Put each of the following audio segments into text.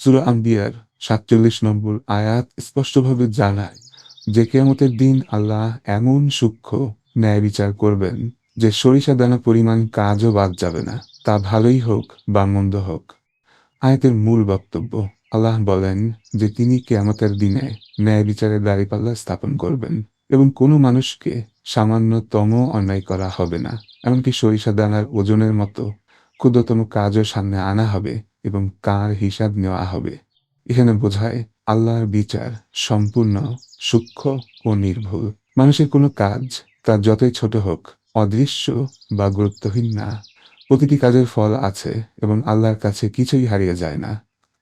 সূরা আম্বিয়ার ৪৭ নম্বর আয়াত স্পষ্টভাবে জানায় যে কিয়ামতের দিন আল্লাহ এমন সূক্ষ্ম ন্যায় বিচার করবেন যে সরিষা দানা পরিমাণ কাজও বাদ যাবে না, তা ভালোই হোক বা মন্দ হোক। আয়াতের মূল বক্তব্য, আল্লাহ বলেন যে তিনি কিয়ামতের দিনে ন্যায় বিচারের দাঁড়িপাল্লা স্থাপন করবেন এবং কোনো মানুষকে সামান্যতম অন্যায় করা হবে না। এমনকি সরিষা দানার ওজনের মতো ক্ষুদ্রতম কাজও সামনে আনা হবে এবং তার হিসাব নেওয়া হবে। এখানে বোঝায় আল্লাহর বিচার সম্পূর্ণ সূক্ষ্ম ও নির্ভুল। মানুষের কোনো কাজ, তার যতই ছোট হোক, অদৃশ্য বা গুরুত্বহীন না। প্রতিটি কাজের ফল আছে এবং আল্লাহর কাছে কিছুই হারিয়ে যায় না।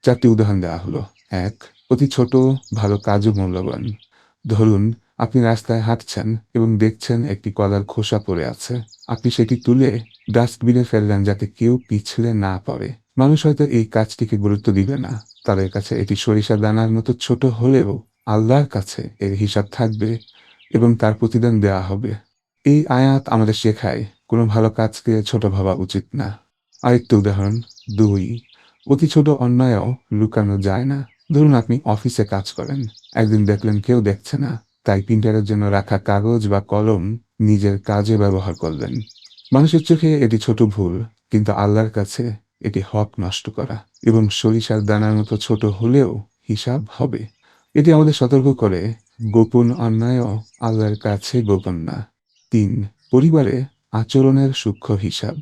৪টি উদাহরণ দেওয়া হলো। ১. অতি ছোট ভালো কাজও মূল্যবান। ধরুন, আপনি রাস্তায় হাঁটছেন এবং দেখছেন একটি কলার খোসা পড়ে আছে। আপনি সেটি তুলে ডাস্টবিনে ফেললেন যাতে কেউ পিছলে না পড়ে। মানুষ হয়তো এই কাজটিকে গুরুত্ব দিবে না। তাদের কাছে এটি সরিষা দানার মতো ছোট হলেও আল্লাহর কাছে এর হিসাব থাকবে এবং তার প্রতিদান দেওয়া হবে। এই আয়াত আমাদের শেখায় কোনো ভালো কাজকে ছোট ভাবা উচিত না। আরেকটি উদাহরণ ২. অতি ছোট অন্যায়ও লুকানো যায় না। ধরুন আপনি অফিসে কাজ করেন। একদিন দেখলেন কেউ দেখছে না, তাই প্রিন্টারের জন্য রাখা কাগজ বা কলম নিজের কাজে ব্যবহার করলেন। মানুষের চোখে এটি ছোট ভুল, কিন্তু আল্লাহর কাছে এটি হক নষ্ট করা এবং সরিষার দানার মতো ছোট হলেও হিসাব হবে। এটি আমাদের সতর্ক করে গোপন অন্যায়ও আল্লাহর কাছে গোপন না। ৩. পরিবারে আচরণের সূক্ষ্ম হিসাব।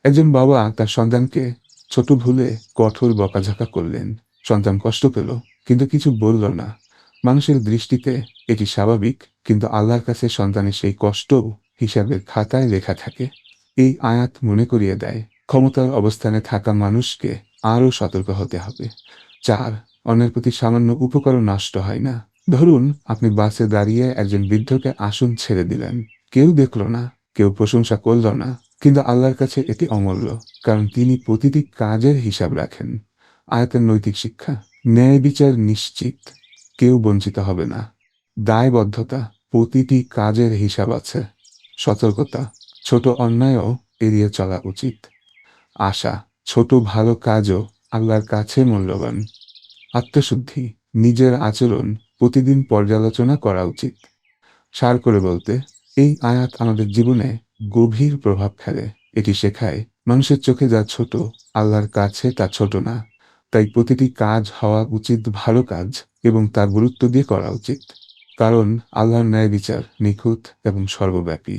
একজন বাবা তার সন্তানকে ছোট ভুলে কঠোর বকাঝকা করলেন। সন্তান কষ্ট পেল, কিন্তু কিছু বলল না। মানুষের দৃষ্টিতে এটি স্বাভাবিক, কিন্তু আল্লাহর কাছে সন্তানের সেই কষ্টও হিসাবের খাতায় লেখা থাকে। এই আয়াত মনে করিয়ে দেয় ক্ষমতার অবস্থানে থাকা মানুষকে আরও সতর্ক হতে হবে। ৪. অন্যের প্রতি সামান্য উপকারও নষ্ট হয় না। ধরুন আপনি বাসে দাঁড়িয়ে একজন বৃদ্ধকে আসন ছেড়ে দিলেন। কেউ দেখল না, কেউ প্রশংসা করল না, কিন্তু আল্লাহর কাছে এটি অমূল্য, কারণ তিনি প্রতিটি কাজের হিসাব রাখেন। আয়াতের নৈতিক শিক্ষা, ন্যায় বিচার নিশ্চিত, কেউ বঞ্চিত হবে না। দায়বদ্ধতা, প্রতিটি কাজের হিসাব আছে। সতর্কতা, ছোট অন্যায়ও এড়িয়ে চলা উচিত। আশা, ছোট ভালো কাজও আল্লাহর কাছে মূল্যবান। আত্মশুদ্ধি, নিজের আচরণ প্রতিদিন পর্যালোচনা করা উচিত। সার করে বলতে, এই আয়াত আমাদের জীবনে গভীর প্রভাব ফেলে। এটি শেখায় মানুষের চোখে যা ছোট, আল্লাহর কাছে তা ছোট না। তাই প্রতিটি কাজ হওয়া উচিত ভালো কাজ এবং তার গুরুত্ব দিয়ে করা উচিত, কারণ আল্লাহর ন্যায় বিচার নিখুঁত এবং সর্বব্যাপী।